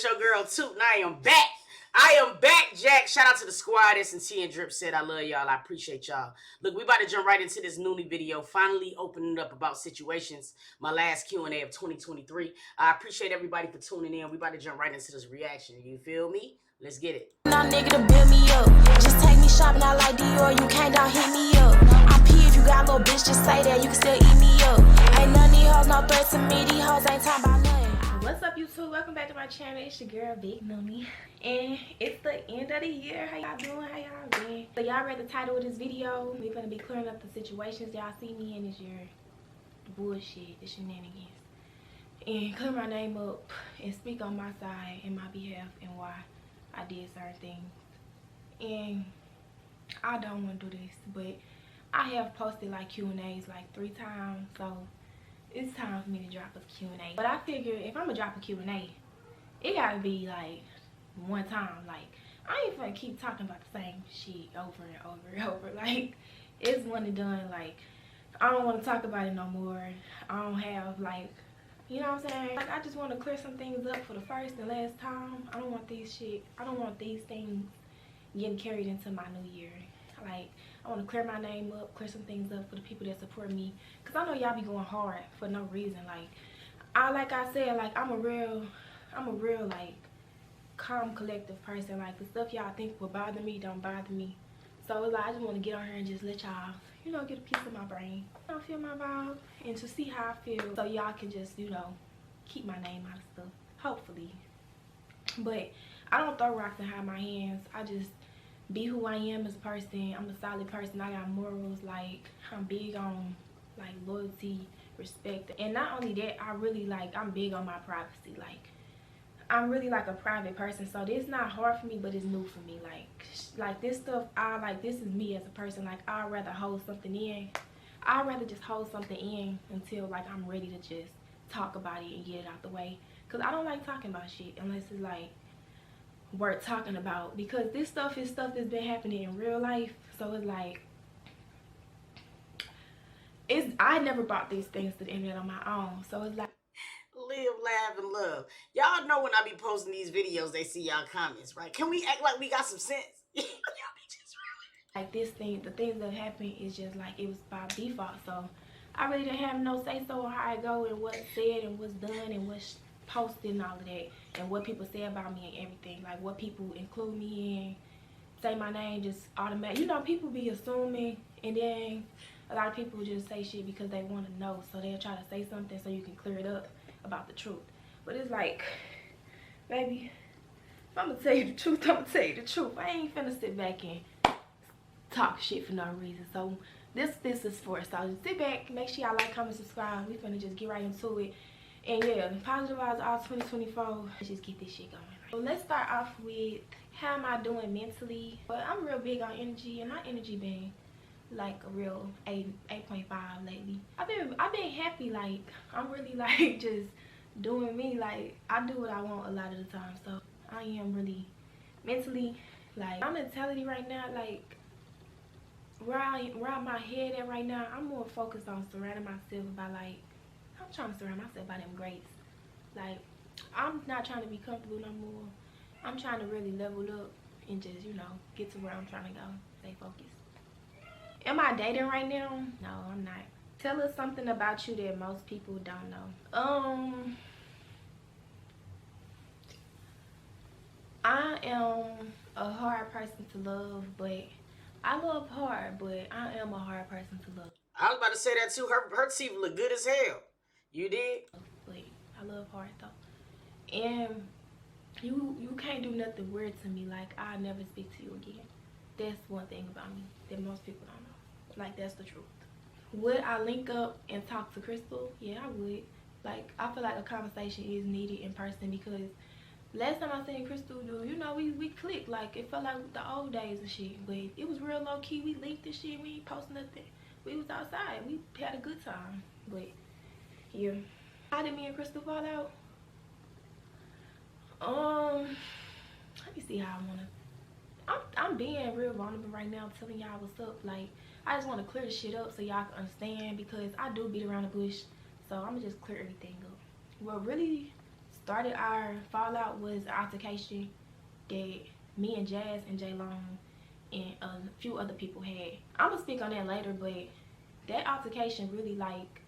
it's your girl Toot, and I am back. I am back, Jack. Shout out to the squad. S&T and Drip said I love y'all. I appreciate y'all. Look, we about to jump right into this Nuni video. Finally opening up about situations. My last Q&A of 2023. I appreciate everybody for tuning in. We about to jump right into this reaction. You feel me? Let's get it. Now nigga to build me up. Just take me shopping, I like Dior. You can't down hit me up. I pee if you got a little bitch, just say that. You can still eat me up. Ain't none of these hoes no threat to me. These hoes ain't talking about nothing. What's up, YouTube? Welcome back to my channel. It's your girl Big Nuni, and it's the end of the year. How y'all doing? How y'all been? So y'all read the title of this video. We're gonna be clearing up the situations y'all see me in. Is your bullshit, the shenanigans, and clear my name up and speak on my side and my behalf and why I did certain things. And I don't want to do this, but I have posted like Q&As like 3 times, so it's time for me to drop a Q&A. But I figure if I'm gonna drop a Q&A, it gotta be like one time. Like, I ain't gonna keep talking about the same shit over and over and over. Like, it's one and done. Like, I don't want to talk about it no more. I don't have, like, you know what I'm saying? Like, I just want to clear some things up for the first and last time. I don't want these things getting carried into my new year. Like, I want to clear my name up, clear some things up for the people that support me, because I know y'all be going hard for no reason. Like I said, like, I'm a real like calm, collective person. Like, the stuff y'all think will bother me don't bother me. So it's like I just want to get on here and just let y'all, you know, get a piece of my brain, you know, feel my vibe, and to see how I feel, so y'all can just, you know, keep my name out of stuff, hopefully. But I don't throw rocks and hide my hands. I just be who I am as a person. I'm a solid person. I got morals. Like, I'm big on like loyalty, respect, and not only that, I'm big on my privacy. Like, I'm really like a private person, so this not hard for me, but it's new for me. Like this stuff, this is me as a person. Like, I'd rather hold something in. I'd rather just hold something in until like I'm ready to just talk about it and get it out the way, because I don't like talking about shit unless it's like worth talking about, because this stuff is stuff that's been happening in real life. So it's like, I never brought these things to the internet on my own. So it's like, Live, laugh, and love. Y'all know when I be posting these videos, they see y'all comments, right? Can we act like we got some sense? Y'all be just really... Like, the things that happen is just like, it was by default. So I really didn't have no say so on how I go and what's said and what's done and what's posted and all of that, and what people say about me and everything. Like, what people include me in, say my name just automatic. You know, people be assuming, and then a lot of people just say shit because they want to know, so they'll try to say something so you can clear it up about the truth. But it's like, baby, if I'm gonna tell you the truth, I'm gonna tell you the truth. I ain't finna sit back and talk shit for no reason. So this is for us. So sit back, make sure y'all like, comment, subscribe. We finna just get right into it. And yeah, positive vibes all 2024. Let's just get this shit going. So let's start off with, how am I doing mentally? But I'm real big on energy, and my energy been like a real 8.5 lately. I've been happy. Like, I'm really like just doing me. Like, I do what I want a lot of the time. So I am really mentally, like, my mentality right now, like where my head at right now, I'm more focused on surrounding myself by, like, I'm trying to surround myself by them greats. Like, I'm not trying to be comfortable no more. I'm trying to really level up and just, you know, get to where I'm trying to go. Stay focused. Am I dating right now? No, I'm not. Tell us something about you that most people don't know. I am a hard person to love, but I love hard, but I am a hard person to love. I was about to say that too. Her teeth look good as hell. You did? But I love hard though. And you can't do nothing weird to me. Like, I'll never speak to you again. That's one thing about me that most people don't know. Like, that's the truth. Would I link up and talk to Crystal? Yeah, I would. Like, I feel like a conversation is needed in person, because last time I seen Crystal, you know, we clicked. Like, it felt like the old days and shit. But it was real low key. We linked and shit. We ain't post nothing. We was outside. We had a good time. But yeah. How did me and Crystal fall out? Let me see how I wanna. I'm being real vulnerable right now, telling y'all what's up. Like, I just want to clear the shit up so y'all can understand, because I do beat around the bush. So I'm gonna just clear everything up. What really started our fallout was an altercation that me and Jazz and J Long and a few other people had. I'm gonna speak on that later, but that altercation really like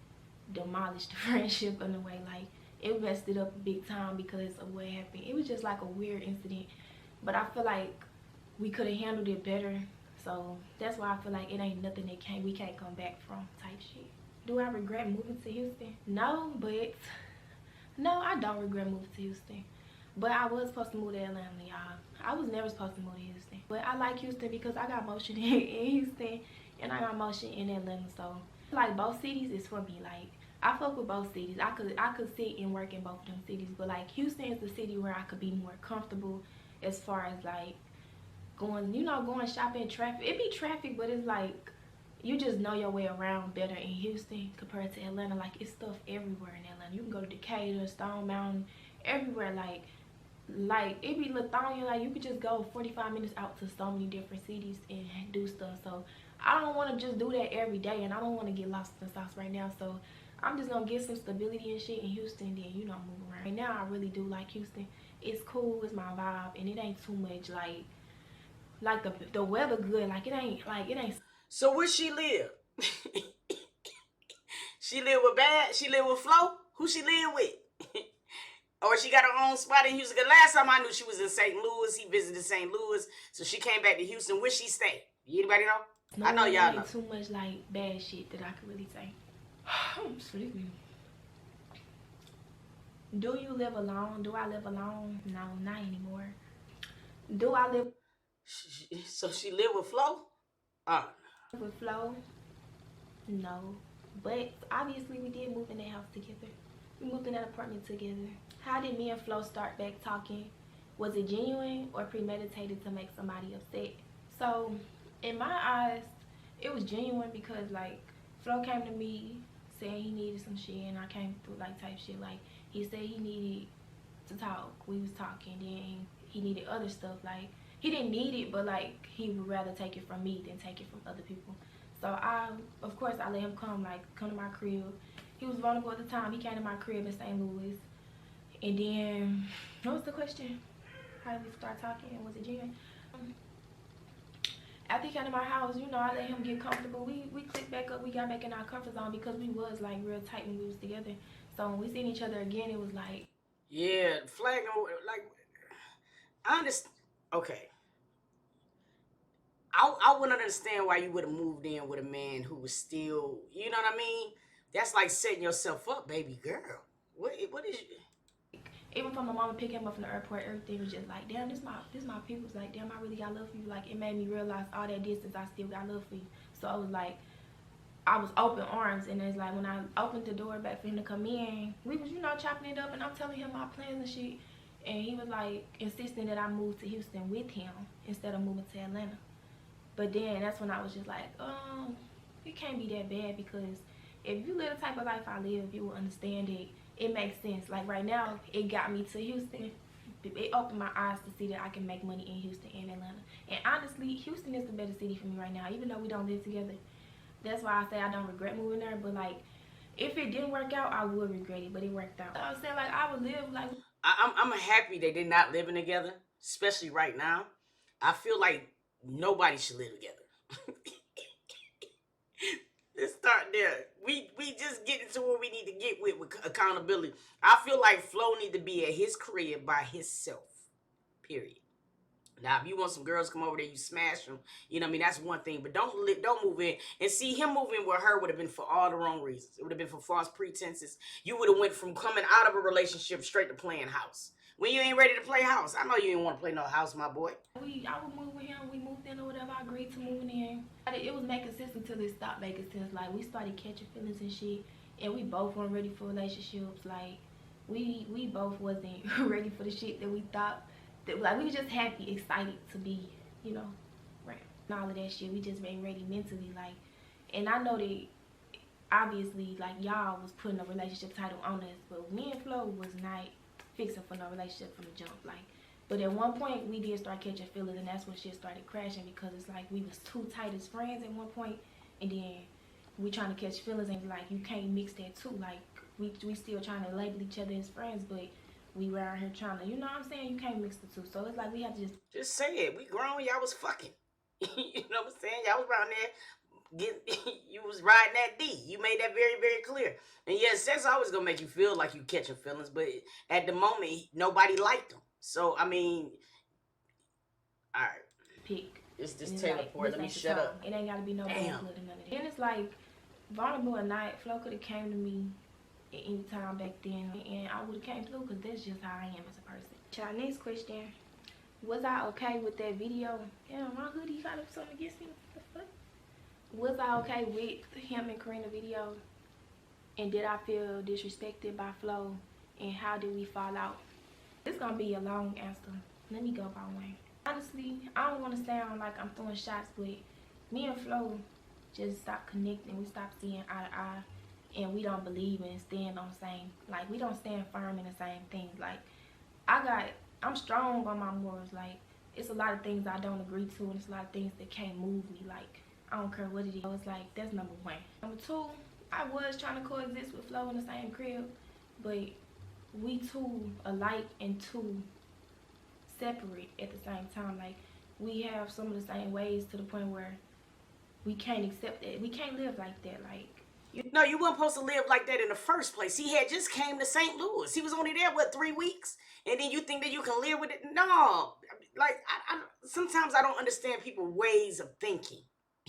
demolished the friendship in a way. Like it messed it up big time because of what happened. It was just like a weird incident, but I feel like we could have handled it better. So that's why I feel like it ain't nothing that we can't come back from type shit. Do I regret moving to Houston? No, but no, I don't regret moving to Houston. But I was supposed to move to Atlanta, y'all. I was never supposed to move to Houston. But I like Houston because I got motion in Houston and I got motion in Atlanta. So like both cities is for me. Like I fuck with both cities. I could sit and work in both of them cities. But like Houston is the city where I could be more comfortable as far as like going, you know, going shopping, traffic. It be traffic, but it's like you just know your way around better in Houston compared to Atlanta. Like it's stuff everywhere in Atlanta. You can go to Decatur, Stone Mountain, everywhere. Like it be Lithonia. Like you could just go 45 minutes out to so many different cities and do stuff. So I don't want to just do that every day, and I don't want to get lost in the sauce right now. So I'm just gonna get some stability and shit in Houston, then you know move around. Right now I really do like Houston. It's cool, it's my vibe, and it ain't too much like the weather good. Like it ain't. So where she live? She live with Bad? She live with Flo? Who she live with? Or she got her own spot in Houston? Cause last time I knew she was in St. Louis. He visited St. Louis. So she came back to Houston. Where she stay? Anybody know? No, I know y'all know. Too much like bad shit that I could really say. Excuse me. Do you live alone? Do I live alone? No, not anymore. Do I live So she live with Flo? with Flo? No. But obviously we did move in that house together. We moved in that apartment together. How did me and Flo start back talking? Was it genuine or premeditated to make somebody upset? So in my eyes, it was genuine because like Flo came to me saying he needed some shit, and I came through like type shit. Like he said he needed to talk. We was talking, then he needed other stuff. Like he didn't need it, but like he would rather take it from me than take it from other people. So of course I let him come to my crib. He was vulnerable at the time. He came to my crib in St. Louis. And then, what was the question? How did we start talking? Was it genuine? After he came to my house, you know, I let him get comfortable. We clicked back up. We got back in our comfort zone because we was like real tight when we was together. So when we seen each other again, it was like, yeah, flag, like, I understand. Okay. I wouldn't understand why you would have moved in with a man who was still, you know what I mean? That's like setting yourself up, baby girl. What is you? Even from my mama picking him up from the airport, everything was just like, damn, this my people's. Like, damn, I really got love for you. Like, it made me realize all that distance, I still got love for you. So I was like, I was open arms, and it's like when I opened the door back for him to come in, we was, you know, chopping it up, and I'm telling him my plans and shit, and he was like insisting that I move to Houston with him instead of moving to Atlanta. But then that's when I was just like, it can't be that bad, because if you live the type of life I live, you will understand it. It makes sense. Like right now, it got me to Houston. It opened my eyes to see that I can make money in Houston and Atlanta. And honestly, Houston is the better city for me right now, even though we don't live together. That's why I say I don't regret moving there. But like, if it didn't work out, I would regret it. But it worked out. I was saying, like, I would live like. I'm happy they did not living together, especially right now. I feel like nobody should live together. Let's start there. We just getting to where we need to get with accountability. I feel like Flo need to be at his crib by himself. Period. Now, if you want some girls to come over there, you smash them. You know what I mean? That's one thing. But don't move in. And see, him moving with her would have been for all the wrong reasons. It would have been for false pretenses. You would have went from coming out of a relationship straight to playing house. When you ain't ready to play house. I know you ain't want to play no house, my boy. I would move with him. We moved in or whatever. I agreed to moving in. It was making sense until it stopped making sense. Like, we started catching feelings and shit. And we both weren't ready for relationships. Like, we both wasn't ready for the shit that we thought. Like, we were just happy, excited to be, you know, right. And all of that shit. We just ain't ready mentally. Like, and I know that obviously, like, y'all was putting a relationship title on us. But me and Flo was not fixing for no relationship from the jump. Like, but at one point we did start catching feelings, and that's when shit started crashing, because it's like we was too tight as friends at one point, and then we trying to catch feelings, and like, you can't mix that too. Like, we still trying to label each other as friends, but we around here trying to, you know what I'm saying? You can't mix the two. So it's like we have to Just say it. We grown. Y'all was fucking. You know what I'm saying? Y'all was around there. You was riding that D. You made that very, very clear. And yes, sex always gonna make you feel like you catching feelings, but at the moment, nobody liked him. So I mean, all right. pick. It's this Taylor like, Port. Let me shut up. It ain't gotta be no bad Damn. blood or none of that. Then it's like, vulnerable or not, Flo could have came to me at any time back then, and I would have came through because that's just how I am as a person. Child, next question. Was I okay with that video? Yeah, my hoodie got up something against me. What the fuck? Was I okay with him and Karina video? And did I feel disrespected by Flo? And how did we fall out? It's gonna be a long answer. Let me go by one. Honestly, I don't want to sound like I'm throwing shots, but me and Flo just stopped connecting. We stopped seeing eye to eye, and we don't believe in stand on the same. Like, we don't stand firm in the same things. Like, I'm strong on my morals. Like, it's a lot of things I don't agree to, and it's a lot of things that can't move me. Like, I don't care what it is. It's like, that's number one. Number two, I was trying to coexist with Flo in the same crib, but we two alike and two separate at the same time. Like, we have some of the same ways to the point where we can't accept that. We can't live like that. Like, No, you weren't supposed to live like that in the first place. He had just came to St. Louis. He was only there, what, 3 weeks? And then you think that you can live with it? No. Like, I sometimes I don't understand people's ways of thinking.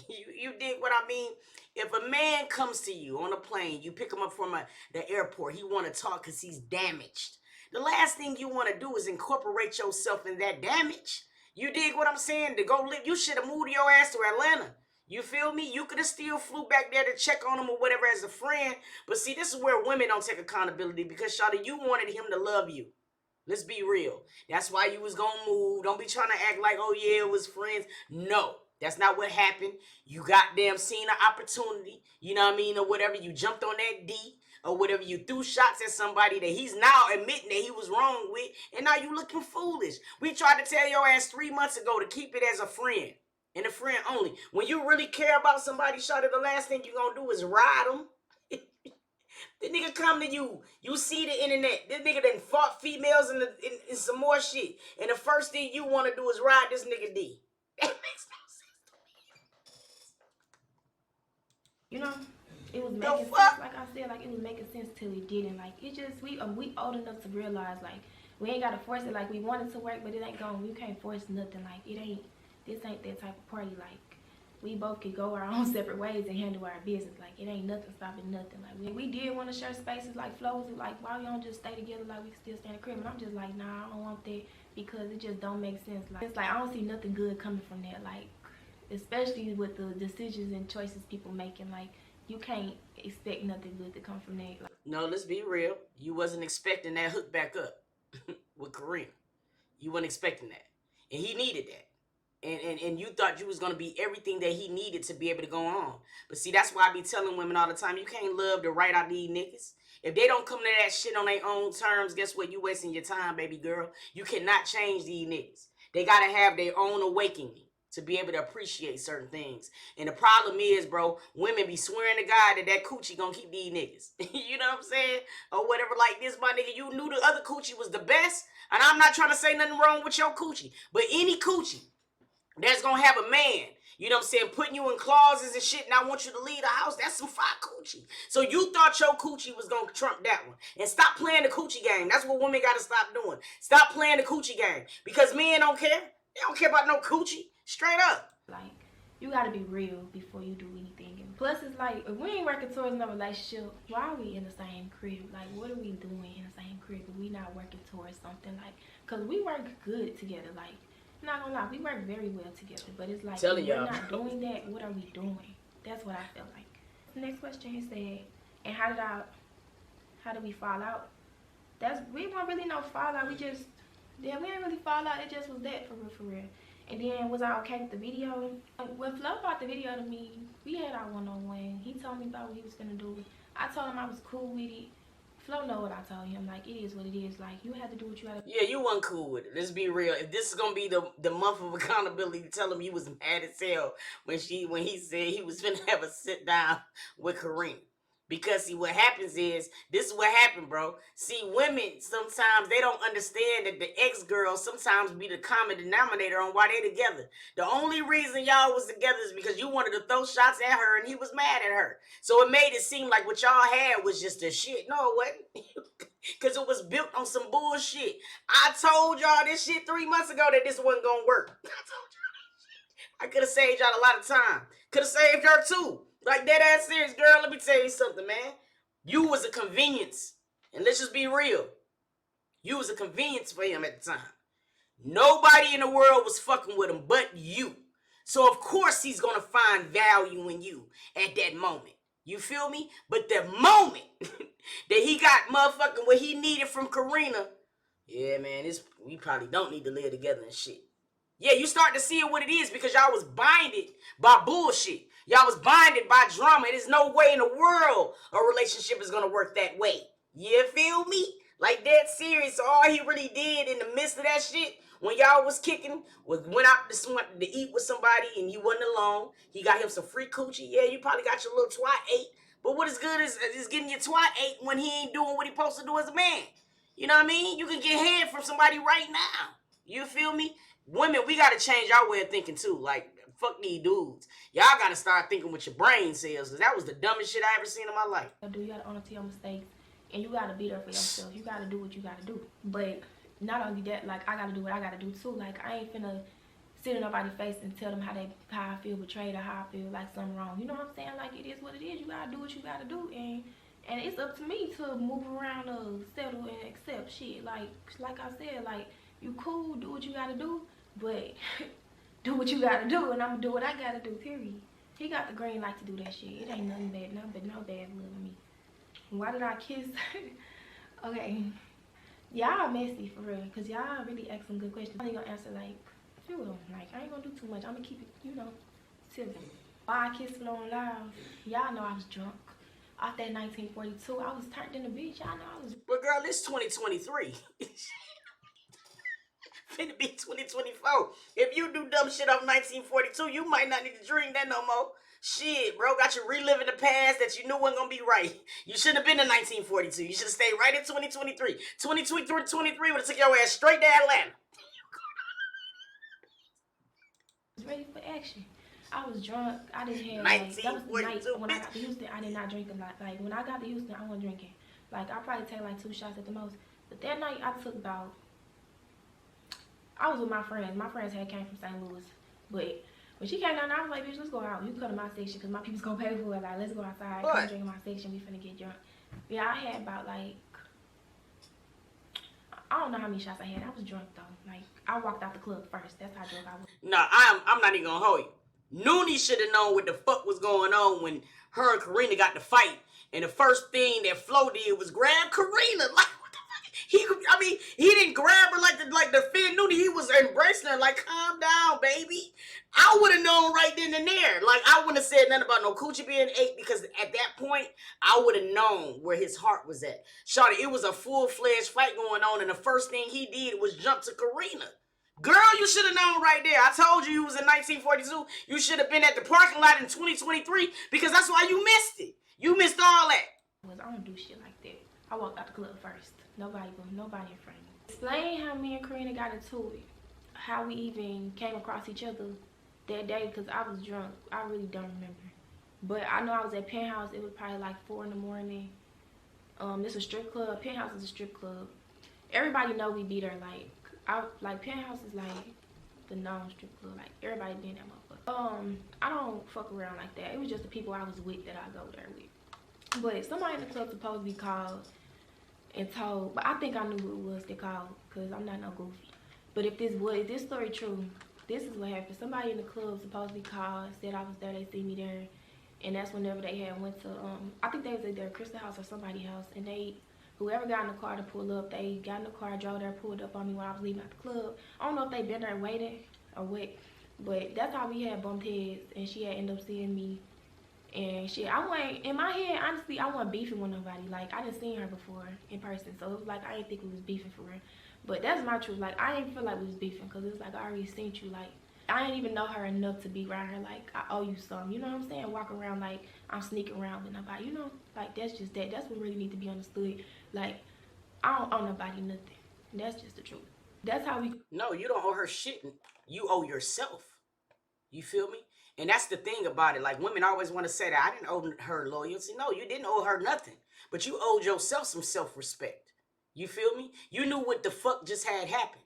You dig what I mean? If a man comes to you on a plane, you pick him up from the airport, he want to talk because he's damaged. The last thing you want to do is incorporate yourself in that damage. You dig what I'm saying? To go live, you should have moved your ass to Atlanta. You feel me? You could have still flew back there to check on him or whatever as a friend. But see, this is where women don't take accountability because, shawty, you wanted him to love you. Let's be real. That's why you was going to move. Don't be trying to act like, oh, yeah, it was friends. No, that's not what happened. You goddamn seen an opportunity, you know what I mean, or whatever. You jumped on that D or whatever. You threw shots at somebody that he's now admitting that he was wrong with, and now you looking foolish. We tried to tell your ass 3 months ago to keep it as a friend. And a friend only. When you really care about somebody, shawty, the last thing you're going to do is ride them. The nigga come to you. You see the internet. This nigga done fought females in some more shit. And the first thing you want to do is ride this nigga D. That makes no sense to me. you know, it was making sense. Like I said, like, it was making sense till it didn't. Like, it just, we old enough to realize, like, we ain't got to force it. Like, we want it to work, but it ain't going. You can't force nothing. Like, this ain't that type of party. Like, we both could go our own separate ways and handle our business. Like, it ain't nothing stopping nothing. Like, we did want to share spaces. Like, Flo was like, why we don't just stay together? Like, we can still stay in the crib. And I'm just like, nah, I don't want that because it just don't make sense. Like, it's like, I don't see nothing good coming from that. Like, especially with the decisions and choices people making. Like, you can't expect nothing good to come from that. Like, no, let's be real. You wasn't expecting that hook back up with Kareem. You wasn't expecting that. And he needed that. And you thought you was going to be everything that he needed to be able to go on. But see, that's why I be telling women all the time, you can't love the right out of these niggas. If they don't come to that shit on their own terms, guess what? You wasting your time, baby girl. You cannot change these niggas. They got to have their own awakening to be able to appreciate certain things. And the problem is, bro, women be swearing to God that coochie gonna keep these niggas. You know what I'm saying? Or whatever, like this, my nigga, you knew the other coochie was the best. And I'm not trying to say nothing wrong with your coochie. But any coochie that's gonna have a man, you know what I'm saying, putting you in clauses and shit, and I want you to leave the house, that's some fire coochie. So you thought your coochie was gonna trump that one. And stop playing the coochie game. That's what women gotta stop doing. Stop playing the coochie game. Because men don't care. They don't care about no coochie. Straight up. Like, you gotta be real before you do anything. And plus, it's like, if we ain't working towards no relationship, why are we in the same crib? Like, what are we doing in the same crib if we not working towards something? Like, because we work good together. Like, I'm not gonna lie, we work very well together. But it's like, if we're not doing that, what are we doing? That's what I feel like. The next question, he said, and how did we fall out? We weren't really no fallout. We didn't really fall out. It just was that, for real. And then, was I okay with the video? When Flo brought the video to me, we had our one-on-one. He told me about what he was gonna do. I told him I was cool with it. Flo know what I told him. Like, it is what it is. Like, you have to do what you have to do. Yeah, you weren't cool with it. Let's be real. If this is gonna be the month of accountability, tell him you was mad as hell when he said he was finna have a sit down with Kareem. Because see, what happens is, this is what happened, bro. See, women, sometimes they don't understand that the ex-girls sometimes be the common denominator on why they together. The only reason y'all was together is because you wanted to throw shots at her and he was mad at her. So it made it seem like what y'all had was just a shit. No, it wasn't. Because it was built on some bullshit. I told y'all this shit 3 months ago that this wasn't going to work. I told y'all this shit. I could have saved y'all a lot of time. Could have saved her too. Like, dead ass serious, girl. Let me tell you something, man. You was a convenience. And let's just be real. You was a convenience for him at the time. Nobody in the world was fucking with him but you. So, of course, he's going to find value in you at that moment. You feel me? But the moment that he got motherfucking what he needed from Karina, yeah, man, we probably don't need to live together and shit. Yeah, you start to see it what it is because y'all was binded by bullshit. Y'all was binded by drama. There's no way in the world a relationship is going to work that way. You feel me? Like, that serious. So all he really did in the midst of that shit, when y'all was kicking, went out to eat with somebody and you wasn't alone. He got him some free coochie. Yeah, you probably got your little twat ate. But what is good is getting your twat ate when he ain't doing what he supposed to do as a man. You know what I mean? You can get head from somebody right now. You feel me? Women, we got to change our way of thinking too. Like, fuck these dudes. Y'all got to start thinking with your brain cells, because that was the dumbest shit I ever seen in my life. You got to own up to your mistakes, and you got to be there for yourself. You got to do what you got to do. But not only that, like, I got to do what I got to do too. Like, I ain't finna sit in nobody's face and tell them how I feel betrayed or how I feel like something wrong. You know what I'm saying? Like, it is what it is. You got to do what you got to do. And it's up to me to move around, settle and accept shit. Like I said, like, you cool, do what you got to do. But do what you gotta do, and I'm gonna do what I gotta do, period. He got the green light to do that shit. It ain't nothing bad, no bad blood in me. Why did I kiss? Okay. Y'all messy, for real, because y'all really ask some good questions. I'm only gonna answer, like, a few of them. Like, I ain't gonna do too much. I'm gonna keep it, you know, civil. Why I kissed on live? Y'all know I was drunk. Off that 1942, I was turned in the bitch. Y'all know I was. But girl, it's 2023. Finna be 2024. If you do dumb shit off 1942, you might not need to drink that no more. Shit, bro, got you reliving the past that you knew wasn't gonna be right. You shouldn't have been in 1942. You should have stayed right in 2023. 2023 would have took your ass straight to Atlanta. I was ready for action. I was drunk. I didn't have, like, that was the night when I got to Houston. I did not drink a lot. Like, when I got to Houston, I wasn't drinking. Like, I probably take like 2 shots at the most. But that night, I took about, I was with my friends. My friends had came from St. Louis. But when she came down, I was like, bitch, let's go out. You come to my section because my people's going to pay for it. Like, let's go outside. Come drink in my section. We finna get drunk. Yeah, I had about, like, I don't know how many shots I had. I was drunk, though. Like, I walked out the club first. That's how drunk I was. Nah, I'm not even going to hold you. Nuni should have known what the fuck was going on when her and Karina got to fight. And the first thing that Flo did was grab Karina. Like, what the fuck? He didn't grab her like the Finn Nuni. He was embracing her like, calm down, baby. I would have known right then and there. Like, I wouldn't have said nothing about no coochie being ate because at that point, I would have known where his heart was at. Shawty, it was a full-fledged fight going on, and the first thing he did was jump to Karina. Girl, you should have known right there. I told you was in 1942. You should have been at the parking lot in 2023 because that's why you missed it. You missed all that. I don't do shit like that. I walked out the club first. Nobody in front of me. Explain how me and Karina got into it. How we even came across each other that day because I was drunk. I really don't remember. But I know I was at Penthouse. It was probably like 4 in the morning. This was a strip club. Penthouse is a strip club. Everybody know we be there. Like Penthouse is like the known strip club. Like, everybody been that motherfucker. I don't fuck around like that. It was just the people I was with that I go there with. But somebody in the club supposed to be called and told. But I think I knew who it was that called because I'm not no goofy. But if this story true, this is what happened. Somebody in the club supposed to be called, said I was there, they see me there. And that's whenever they had went to, I think they was either Crystal House or somebody's house. And whoever got in the car to pull up, they got in the car, drove there, pulled up on me when I was leaving out the club. I don't know if they been there waiting or what, but that's how we had bumped heads, and she had ended up seeing me. And in my head, honestly, I wasn't beefing with nobody. Like, I didn't seen her before in person, so it was like I didn't think we was beefing for real. But that's my truth. Like, I didn't feel like we was beefing because it was like I already seen you. Like, I didn't even know her enough to be around her like I owe you something. You know what I'm saying? Walk around like I'm sneaking around with nobody. You know, like that's just that. That's what really need to be understood. Like I don't owe nobody nothing. That's just the truth. That's how we. No, you don't owe her shit. You owe yourself. You feel me? And that's the thing about it. Like, women always want to say that I didn't owe her loyalty. No, you didn't owe her nothing. But you owed yourself some self-respect. You feel me? You knew what the fuck just had happened.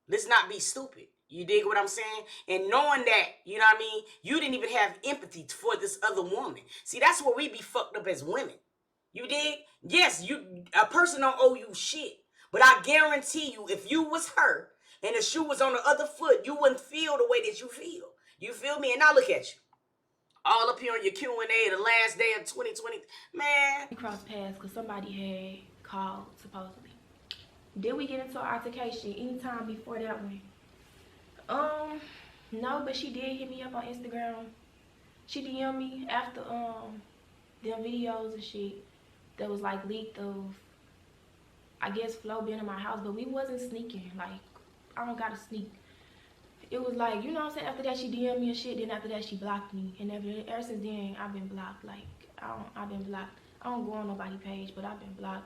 Let's not be stupid. You dig what I'm saying? And knowing that, you know what I mean, you didn't even have empathy for this other woman. See, that's where we be fucked up as women. You dig? Yes, a person don't owe you shit. But I guarantee you, if you was her and the shoe was on the other foot, you wouldn't feel the way that you feel. You feel me? And now look at you. All up here on your Q&A the last day of 2020. Man. We crossed paths because somebody had called, supposedly. Did we get into an altercation anytime before that one? No, but she did hit me up on Instagram. She DM'd me after them videos and shit that was like leaked of, I guess, Flo being in my house, but we wasn't sneaking. Like, I don't gotta sneak. It was like, you know what I'm saying? After that, she DM'd me and shit. Then after that, she blocked me. And ever since then, I've been blocked. Like, I've been blocked. I don't go on nobody's page, but I've been blocked.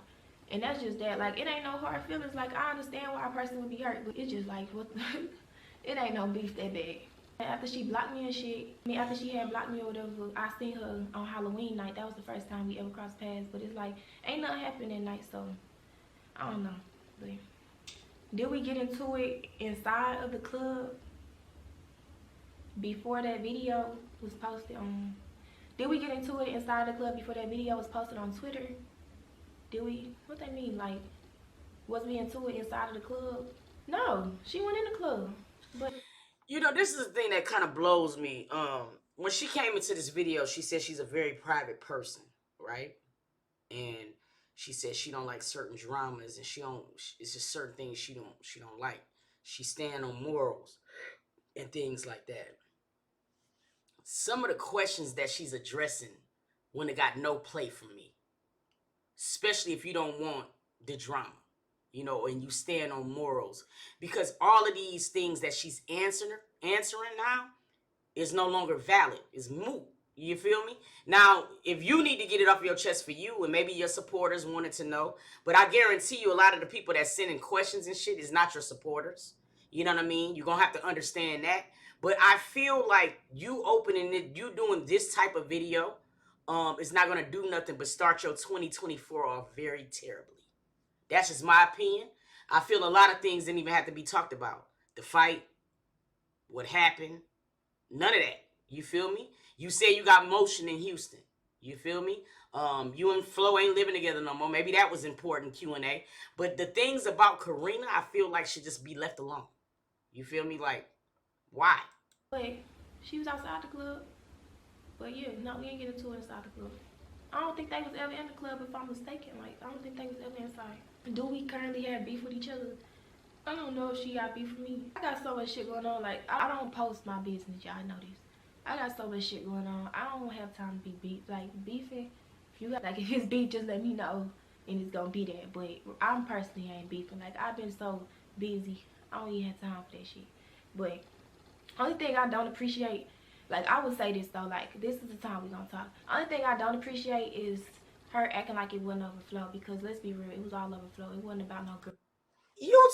And that's just that. Like, it ain't no hard feelings. Like, I understand why a person would be hurt, but it's just like, what the it ain't no beef that bad. And after she blocked me and shit, after she had blocked me or whatever, I seen her on Halloween night. That was the first time we ever crossed paths. But it's like, ain't nothing happened that night, so I don't know. But did we get into it inside of the club before that video was posted on? Did we get into it inside the club before that video was posted on Twitter? Did we? What that mean? Like, was we into it inside of the club? No, she went in the club. But you know, this is the thing that kind of blows me. When she came into this video, she said she's a very private person, right? And she said she don't like certain dramas, and it's just certain things she don't like. She stand on morals and things like that. Some of the questions that she's addressing when it got no play from me, especially if you don't want the drama, you know, and you stand on morals, because all of these things that she's answering now is no longer valid. It's moot. You feel me? Now, if you need to get it off your chest for you, and maybe your supporters wanted to know, but I guarantee you a lot of the people that sending questions and shit is not your supporters. You know what I mean? You're going to have to understand that. But I feel like you opening it, you doing this type of video, is not going to do nothing but start your 2024 off very terribly. That's just my opinion. I feel a lot of things didn't even have to be talked about. The fight, what happened, none of that. You feel me? You say you got motion in Houston. You feel me? You and Flo ain't living together no more. Maybe that was important, Q&A. But the things about Karina, I feel like should just be left alone. You feel me? Like, why? But she was outside the club. But yeah, no, we ain't get into it inside the club. I don't think they was ever in the club, if I'm mistaken. Like, I don't think they was ever inside. Do we currently have beef with each other? I don't know if she got beef with me. I got so much shit going on. Like, I don't post my business, y'all know this. I got so much shit going on. I don't have time to be beefing. If you got, like, if it's beef, just let me know, and it's gonna be that. But I'm personally ain't beefing. Like, I've been so busy, I don't even have time for that shit. But only thing I don't appreciate, like, I would say this though, like, this is the time we gonna talk. Only thing I don't appreciate is her acting like it wasn't over Flo, because let's be real, it was all over Flo. It wasn't about no girl. You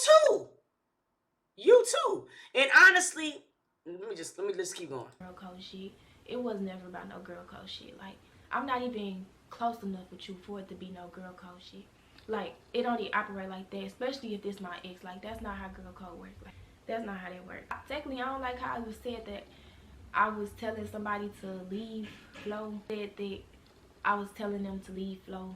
too. And honestly, let me just keep going. Girl code shit. It was never about no girl code shit. Like, I'm not even close enough with you for it to be no girl code shit. Like, it don't even operate like that, especially if this my ex. Like, that's not how girl code works. Like, that's not how that works. Technically, I don't like how it was said that I was telling somebody to leave Flo. Said that I was telling them to leave Flo,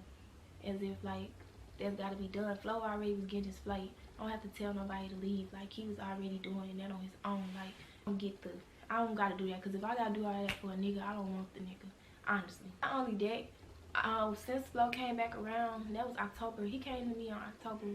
as if, like, that's gotta be done. Flo already was getting his flight. I don't have to tell nobody to leave. Like, he was already doing that on his own. Like, I don't gotta do that, because if I gotta do all that for a nigga, I don't want the nigga, honestly. Not only that, since Flo came back around, that was October. He came to me on October,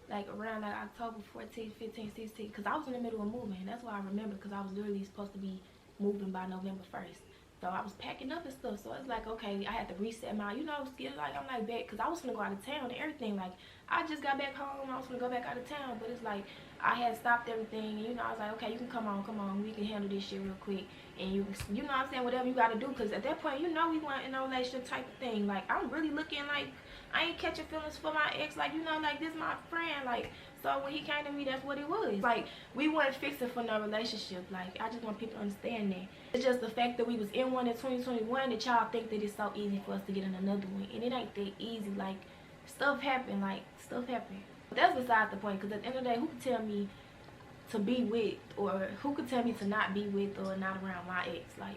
like around like October 14, 15, 16, because I was in the middle of moving. That's why I remember, because I was literally supposed to be moving by November 1st. So I was packing up and stuff. So it's like, okay, I had to reset my, I'm like back, because I was gonna go out of town and everything. Like, I just got back home. I was gonna go back out of town, but it's like I had stopped everything. And, I was like, okay, you can come on, we can handle this shit real quick. And you know what I'm saying, whatever you gotta do, because at that point, we weren't in a relationship type of thing. Like, I'm really looking like I ain't catching feelings for my ex. Like, like this my friend. Like, so when he came to me, that's what it was. Like, we weren't fixing for no relationship. Like, I just want people to understand that. It's just the fact that we was in one in 2021 that y'all think that it's so easy for us to get in another one. And it ain't that easy. Like, stuff happened. But that's beside the point, because at the end of the day, who could tell me to be with, or who could tell me to not be with or not around my ex? Like,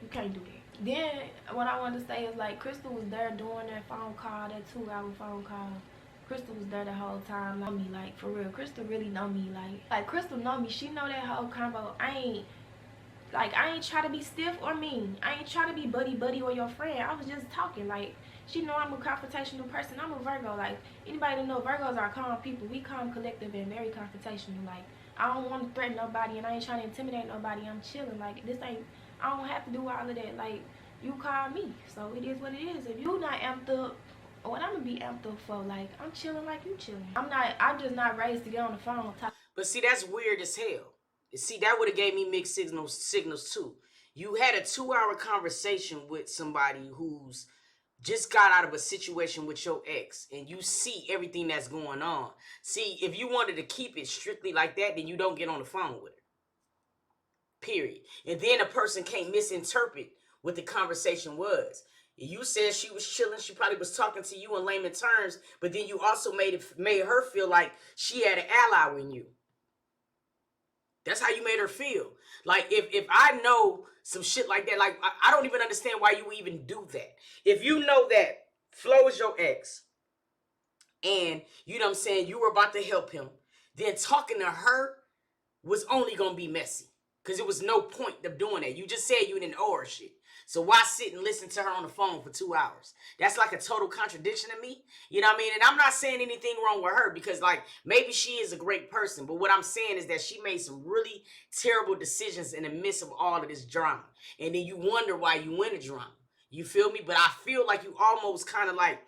you can't do that. Then what I wanted to say is, like, Crystal was there during that phone call, that 2-hour phone call. Crystal was there the whole time. Know me, like, for real. Crystal really know me. Like Crystal know me. She know that whole combo. I ain't try to be stiff or mean. I ain't try to be buddy or your friend. I was just talking. Like, she know I'm a confrontational person. I'm a Virgo. Like, anybody that know Virgos are calm people. We calm, collective, and very confrontational. Like, I don't want to threaten nobody, and I ain't trying to intimidate nobody. I'm chilling. Like, I don't have to do all of that. Like, you call me, so it is what it is. If you not amped up, what I'm gonna be amped up for? Like, I'm chilling like you chilling. I'm just not raised to get on the phone. But see, that's weird as hell. See, that would have gave me mixed signals too. You had a 2-hour conversation with somebody who's just got out of a situation with your ex, and you see everything that's going on. See, if you wanted to keep it strictly like that, then you don't get on the phone with her. Period. And then a person can't misinterpret what the conversation was. You said she was chilling. She probably was talking to you in layman terms, but then you also made her feel like she had an ally in you. That's how you made her feel. Like, if I know some shit like that, like, I don't even understand why you would even do that. If you know that Flo is your ex, and, you know what I'm saying, you were about to help him, then talking to her was only going to be messy. Because there was no point of doing that. You just said you didn't owe her shit. So why sit and listen to her on the phone for 2 hours? That's like a total contradiction to me. You know what I mean? And I'm not saying anything wrong with her, because, like, maybe she is a great person. But what I'm saying is that she made some really terrible decisions in the midst of all of this drama. And then you wonder why you in the drama. You feel me? But I feel like you almost kind of like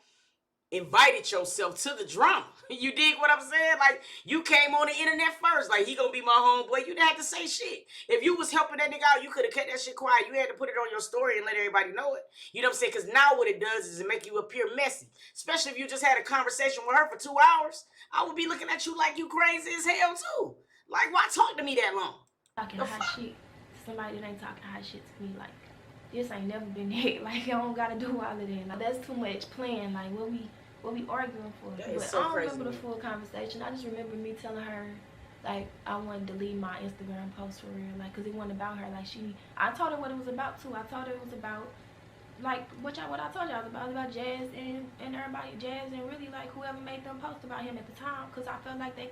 invited yourself to the drama. You dig what I'm saying? Like, you came on the internet first. Like, he gonna be my homeboy. You didn't have to say shit. If you was helping that nigga out, you could have kept that shit quiet. You had to put it on your story and let everybody know it. You know what I'm saying? Because now what it does is it make you appear messy. Especially if you just had a conversation with her for 2 hours. I would be looking at you like you crazy as hell too. Like, why talk to me that long? Talking hot shit to somebody that ain't talking hot shit to me. Like, this ain't never been it. Like, I don't gotta do all of that. Like, that's too much playing. Like, what we arguing for? But so I don't remember the full conversation. I just remember me telling her, like, I wanted to delete my Instagram post for real, like, because it wasn't about her. Like, I told her what it was about too. I told her it was about, like, what I told y'all about Jazz and everybody, Jazz and really, like, whoever made them post about him at the time, because I felt like they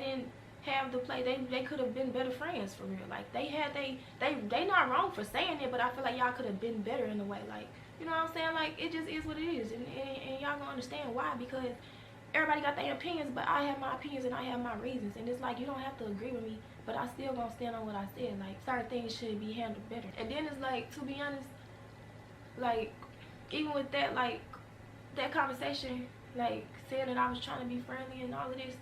didn't have the play. They could have been better friends for real. Like, they not wrong for saying it, but I feel like y'all could have been better in a way. Like, you know what I'm saying? Like, it just is what it is. And y'all gonna understand why, because everybody got their opinions, but I have my opinions and I have my reasons. And it's like, you don't have to agree with me, but I still gonna stand on what I said. Like, certain things should be handled better. And then it's like, to be honest, like, even with that, like, that conversation, like, saying that I was trying to be friendly and all of this,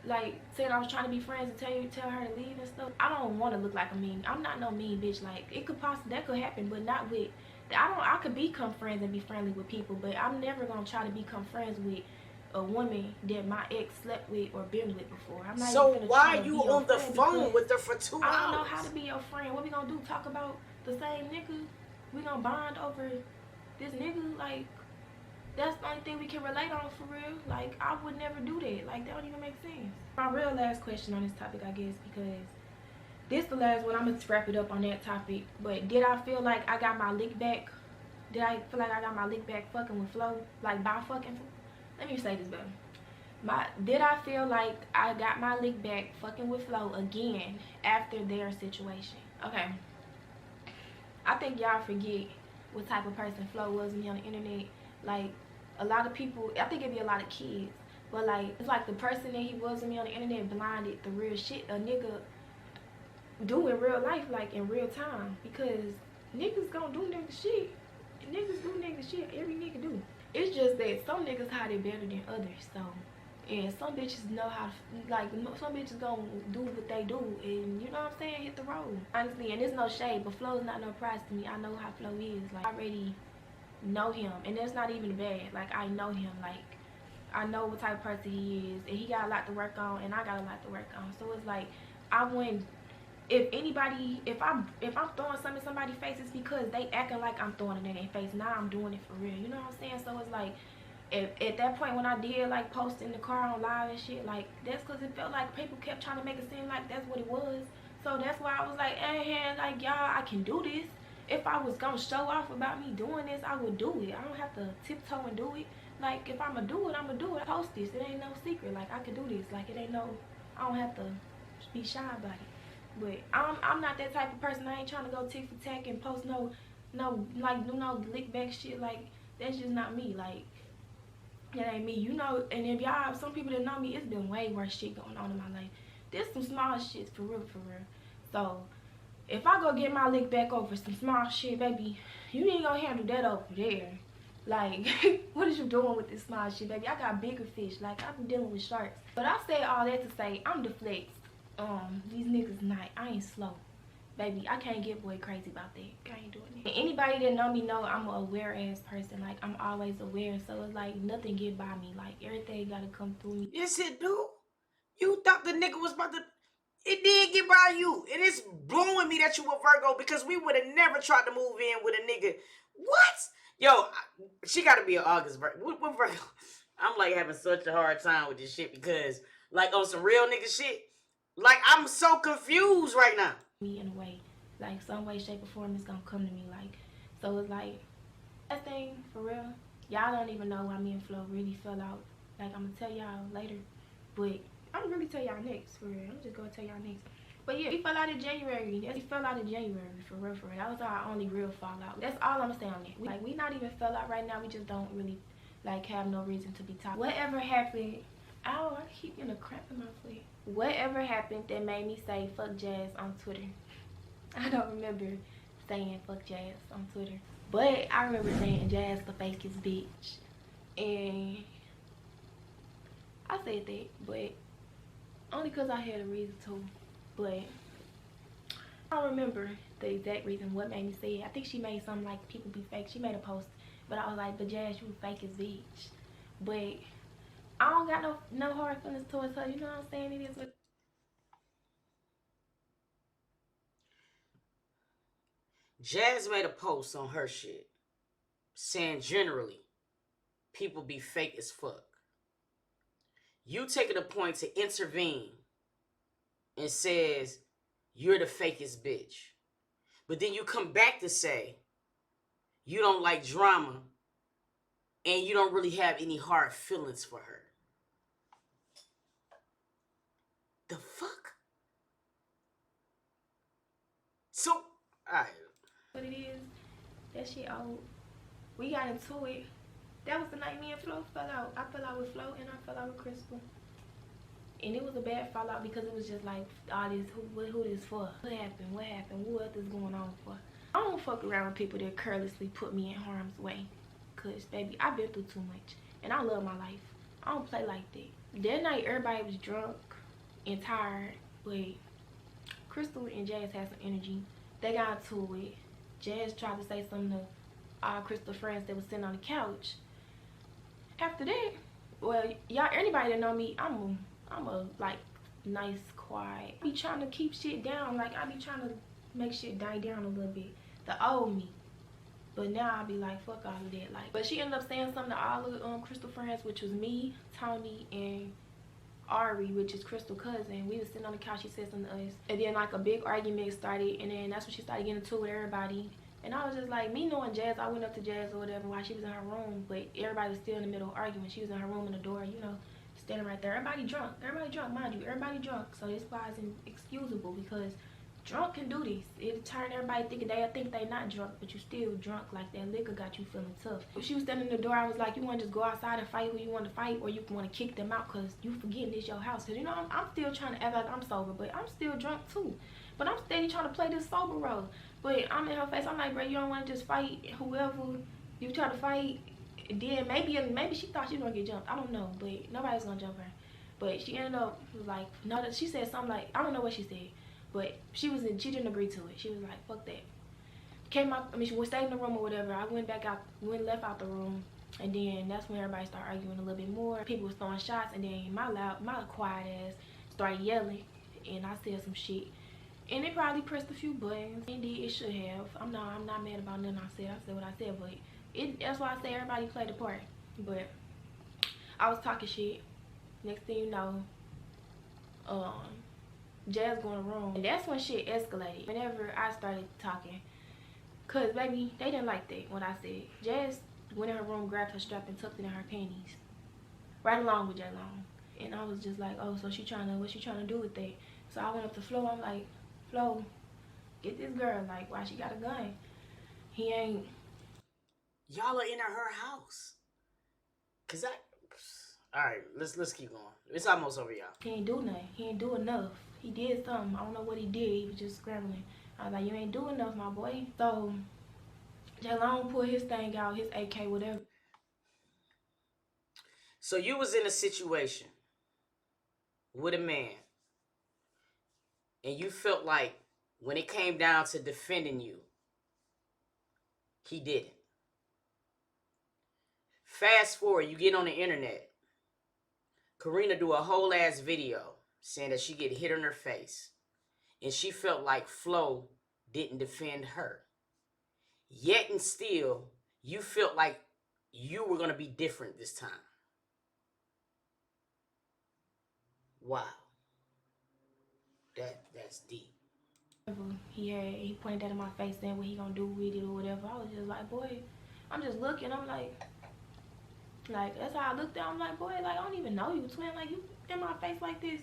like, saying I was trying to be friends and tell her to leave and stuff. I don't want to look like a mean. I'm not no mean bitch. Like, that could happen, but not with. I could become friends and be friendly with people, but I'm never gonna try to become friends with a woman that my ex slept with or been with before. I'm not. So even why are you on the phone with her for 2 hours? I don't know how to be your friend. What we gonna do? Talk about the same nigga? We gonna bond over this nigga? Like, that's the only thing we can relate on for real. Like, I would never do that. Like, that don't even make sense. My real last question on this topic, I guess, because this the last one. I'm gonna wrap it up on that topic. But did I feel like I got my lick back? Did I feel like I got my lick back fucking with Flo? Like, by fucking? Let me say this better. Did I feel like I got my lick back fucking with Flo again after their situation? Okay. I think y'all forget what type of person Flo was to me on the internet. Like, a lot of people, I think it'd be a lot of kids, but like, it's like the person that he was to me on the internet blinded the real shit a nigga do in real life, like in real time. Because Niggas gonna do nigga shit. Niggas do nigga shit. Every nigga do. It's just that some niggas how they better than others. So, and some bitches know how to, like, some bitches gonna do what they do, and you know what I'm saying, hit the road. Honestly, and there's no shade, but Flo's not no prize to me. I know how Flo is. Like, I already know him, and that's not even bad. Like, I know him. Like, I know what type of person he is, and he got a lot to work on, and I got a lot to work on. So it's like, I wouldn't, if anybody, if I'm throwing something in somebody's face, it's because they acting like I'm throwing it in their face. Now I'm doing it for real. You know what I'm saying? So it's like, at that point when I did like post in the car on live and shit, like, that's because it felt like people kept trying to make it seem like that's what it was. So that's why I was like, hey, like, y'all, I can do this. If I was gonna show off about me doing this, I would do it. I don't have to tiptoe and do it. Like, if I'm gonna do it, I'm gonna do it. I post this. It ain't no secret. Like, I can do this. Like, it ain't no, I don't have to be shy about it. But I'm not that type of person. I ain't trying to go tick for tack and post no like, do no lick back shit. Like, that's just not me. Like, that ain't me, you know. And if y'all, some people that know me, it's been way worse shit going on in my life. There's some small shit, for real. So, if I go get my lick back over some small shit, baby, you ain't gonna handle that over there. Like, what is you doing with this small shit, baby? I got bigger fish. Like, I've been dealing with sharks. But I say all that to say, I'm deflected. These niggas not. I ain't slow. Baby, I can't get boy crazy about that. I ain't doing it. And anybody that know me know I'm a aware ass person. Like, I'm always aware. So it's like nothing get by me. Like, everything gotta come through me. Yes, it do. You thought the nigga was about to... It did get by you. And it's blowing me that you were Virgo, because we would have never tried to move in with a nigga. What? Yo, she got to be an August Virgo. What Virgo? I'm like having such a hard time with this shit because, like, on some real nigga shit, like, I'm so confused right now. Me in a way, like, some way, shape, or form is gonna come to me. Like, so it's like, that thing, for real, y'all don't even know why me and Flo really fell out. Like, I'm gonna tell y'all later, but I'm gonna really tell y'all next, for real. I'm just gonna tell y'all next. But yeah, we fell out in January. Yes, we fell out in January, for real. That was our only real fallout. That's all I'm gonna say on it. We not even fell out right now. We just don't really, like, have no reason to be talking. Whatever happened, ow, I keep getting a cramp in my foot. Whatever happened that made me say fuck Jazz on Twitter. I don't remember saying fuck Jazz on Twitter. But I remember saying Jazz the fakest bitch. And I said that, but only because I had a reason to. But I don't remember the exact reason what made me say it. I think she made something like people be fake. She made a post, but I was like, but Jazz, you fake as bitch. But I don't got no hard feelings towards her. You know what I'm saying? It is what. Jazz made a post on her shit saying generally people be fake as fuck. You taking a point to intervene and says you're the fakest bitch. But then you come back to say you don't like drama and you don't really have any hard feelings for her. The fuck? So, alright. What it is, that shit old. We got into it. That was the night me and Flo fell out. I fell out with Flo and I fell out with Crystal. And it was a bad fallout because it was just like all this, who this for? What happened? What is going on for? I don't fuck around with people that carelessly put me in harm's way. Cause baby, I've been through too much. And I love my life. I don't play like that. That night everybody was drunk and tired. But Crystal and Jazz had some energy. They got into it. Jazz tried to say something to our Crystal friends that was sitting on the couch. After that, well, y'all, anybody that know me, I'm a like nice, quiet. I be trying to keep shit down. Like, I be trying to make shit die down a little bit. The old me. But now I be like, fuck all of that. Like, but she ended up saying something to all the Crystal friends, which was me, Tony, and Ari, which is Crystal cousin. We was sitting on the couch. She said something to us, and then like a big argument started, and then that's when she started getting into it with everybody. And I was just like, me knowing Jazz, I went up to Jazz or whatever while she was in her room, but everybody was still in the middle of arguing. She was in her room in the door, you know, standing right there. Everybody drunk, mind you, everybody drunk. So this why it's inexcusable, because drunk can do this. It'll turn everybody thinking they not drunk, but you still drunk. Like that liquor got you feeling tough. If she was standing in the door, I was like, you want to just go outside and fight who you want to fight, or you want to kick them out because you forgetting this your house. Because, you know, I'm still trying to act like I'm sober, but I'm still drunk too. But I'm steady trying to play this sober role. But I'm in her face. I'm like, bro, you don't want to just fight whoever you try to fight. Then maybe she thought she was going to get jumped. I don't know, but nobody's going to jump her. But she ended up, like, no, she said something like, I don't know what she said. But she didn't agree to it. She was like, fuck that. Came out, I mean, she stayed in the room or whatever. I went back out, left out the room. And then that's when everybody started arguing a little bit more. People was throwing shots, and then my quiet ass started yelling. And I said some shit. And it probably pressed a few buttons. Indeed, it should have. I'm not mad about nothing I said. I said what I said, but that's why I say everybody played a part. But I was talking shit. Next thing you know, Jazz going wrong, and that's when shit escalated. Whenever I started talking, cause baby, they didn't like that what I said. Jazz went in her room, grabbed her strap, and tucked it in her panties, right along with J-Long. And I was just like, oh, so what she trying to do with that? So I went up to Flo. I'm like, Flo, get this girl. Like, why she got a gun? He ain't. Y'all are in her house. Cause alright, let's keep going. It's almost over, y'all. He ain't do nothing. He ain't do enough. He did something. I don't know what he did. He was just scrambling. I was like, you ain't do enough, my boy. So J-Long pulled his thing out, his AK, whatever. So you was in a situation with a man, and you felt like when it came down to defending you, he didn't. Fast forward, you get on the internet. Karina do a whole ass video saying that she get hit in her face, and she felt like Flo didn't defend her. Yet and still, you felt like you were gonna be different this time. Wow, that's deep. He pointed that in my face, saying what he gonna do with it or whatever. I was just like, boy, I'm just looking. I'm like that's how I looked at. I'm like, boy, like I don't even know you, twin. Like you in my face like this,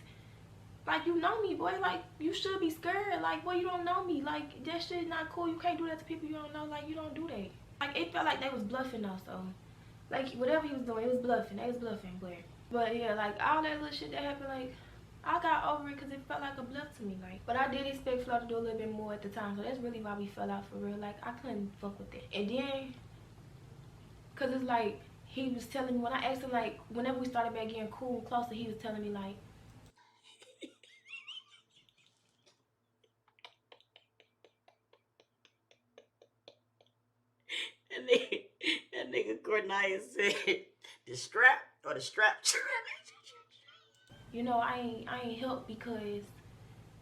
like you know me, boy. Like you should be scared. Like, boy, you don't know me. Like that shit not cool. You can't do that to people you don't know. Like you don't do that. Like it felt like they was bluffing though. So like whatever he was doing, it was bluffing. They was bluffing, but yeah, like all that little shit that happened, like I got over it because it felt like a bluff to me. Like, but I did expect Flo to do a little bit more at the time. So that's really why we fell out for real. Like I couldn't fuck with it. And then, cause it's like. He was telling me, when I asked him, like, whenever we started back getting cool and closer, he was telling me, like, that nigga Cornelius said, the strap or the strap. you know, I ain't helped because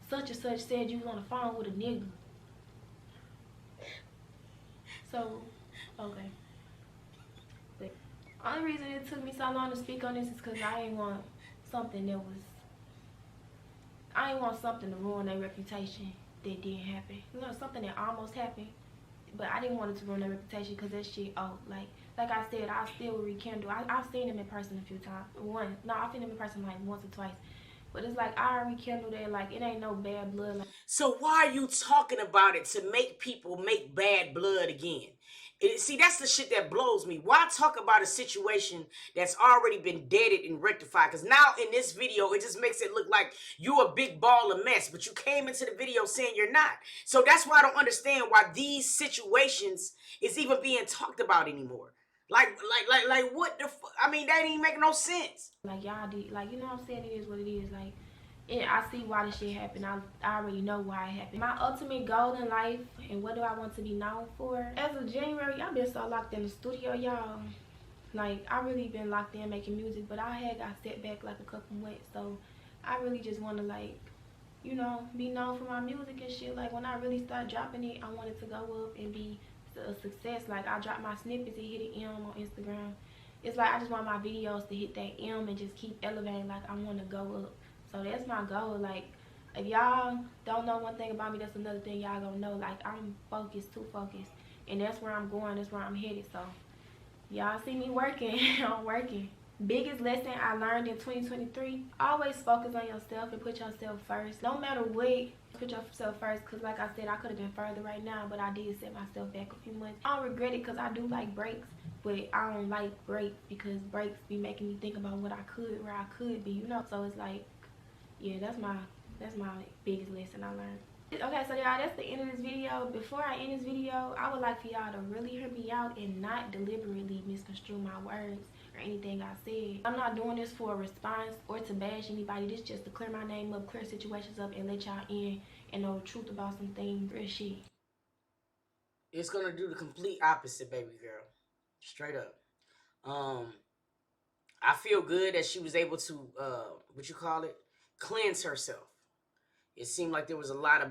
such and such said you was on the phone with a nigga. So, okay. Only reason it took me so long to speak on this is because I ain't want something to ruin their reputation that didn't happen. You know, something that almost happened, but I didn't want it to ruin their reputation because that shit, like I said, I still rekindle. I've seen him in person a few times. I've seen him in person like once or twice. But it's like I rekindled that, like it ain't no bad blood. Like, so why are you talking about it to make people make bad blood again? See, that's the shit that blows me. Why talk about a situation that's already been deaded and rectified? Because now in this video, it just makes it look like you a big ball of mess, but you came into the video saying you're not. So that's why I don't understand why these situations is even being talked about anymore. Like what the fuck? I mean, that ain't making no sense. Like y'all did, like, you know what I'm saying? It is what it is. Like, I see why this shit happened. I already know why it happened. My ultimate goal in life and what do I want to be known for? As of January, I've been so locked in the studio, y'all. Like, I really been locked in making music, but I had got set back like a couple months. So I really just want to, like, you know, be known for my music and shit. Like, when I really start dropping it, I want it to go up and be a success. Like, I drop my snippets and hit an M on Instagram. It's like I just want my videos to hit that M and just keep elevating. Like, I want to go up. So that's my goal. Like, if y'all don't know one thing about me, that's another thing y'all gonna know. Like, I'm focused, too focused. And that's where I'm going. That's where I'm headed. So y'all see me working. I'm working. Biggest lesson I learned in 2023, always focus on yourself and put yourself first. No matter what, put yourself first, because like I said, I could have been further right now, but I did set myself back a few months. I don't regret it because I do like breaks, but I don't like breaks because breaks be making me think about what I could, where I could be, you know. So it's like, yeah, that's my biggest lesson I learned. Okay, so y'all, that's the end of this video. Before I end this video, I would like for y'all to really hear me out and not deliberately misconstrue my words or anything I said. I'm not doing this for a response or to bash anybody. This just to clear my name up, clear situations up, and let y'all in and know the truth about some things. Real shit. It's gonna do the complete opposite, baby girl. Straight up. I feel good that she was able to cleanse herself. It seemed like there was a lot of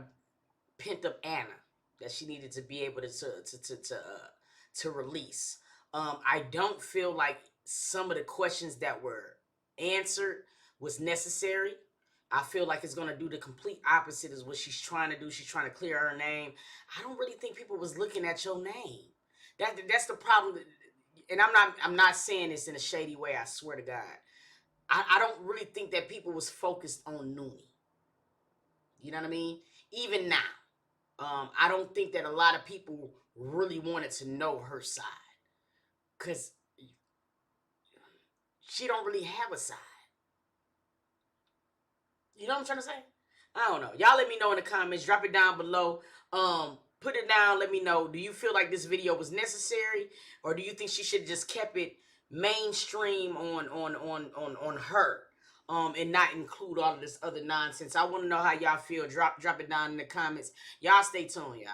pent up Anna that she needed to be able to release. I don't feel like some of the questions that were answered was necessary. I feel like it's gonna do the complete opposite is what she's trying to do. She's trying to clear her name. I don't really think people was looking at your name. That's the problem. And I'm not saying this in a shady way. I swear to God. I don't really think that people was focused on Nuni. You know what I mean? Even now. I don't think that a lot of people really wanted to know her side. Because she don't really have a side. You know what I'm trying to say? I don't know. Y'all let me know in the comments. Drop it down below. Put it down. Let me know. Do you feel like this video was necessary? Or do you think she should just kept it mainstream on her? And not include all of this other nonsense. I want to know how y'all feel. Drop it down in the comments. Y'all stay tuned, y'all.